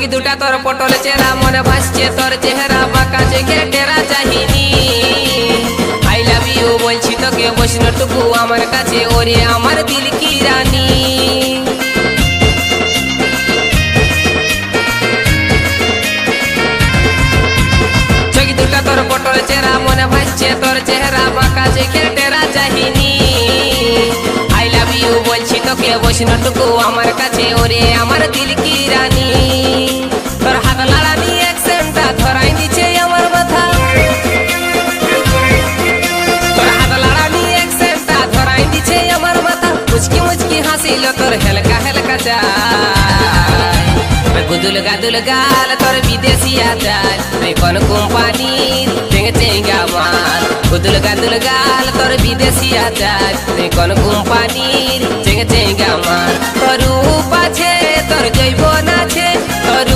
চোখি দুটা তোর পটল চেহারা মনে ভাসছে তোর চেহারা বাঁকা চোখে টেরা চাহিনি আই লাভ ইউ বলছি তোকে বৈষ্ণটুকু আমার কাছে ওরে আমার দিল কি রানী চোখি দুটা তোর পটল চেহারা মনে ভাসছে তোর চেহারা বাঁকা চোখে টেরা চাহিনি আই লাভ ইউ বলছি তোকে বৈষ্ণটুকু আমার কাছে ওরে আমার দিল কি রানী তোর হাত লাড়ানি অ্যাকসেন্টটা ধরাই দিচ্ছে আমার মাথা তোর হাত লাড়ানি অ্যাকসেন্টটা ধরাই দিচ্ছে আমার মাথা মুচকি মুচকি হাসিল তোর হেলকা হেলকা চাই গুদুল গাদুল গাল তোর বিদেশিয়া চাল কোন কোম্পানির চেঙ্গে চেঙ্গা মাল গুদুল গাদুল গাল তোর বিদেশিয়া চাল কোন কোম্পানির চেঙ্গে চেঙ্গা মাল তোর রূপ আছে তোর জৈবন আছে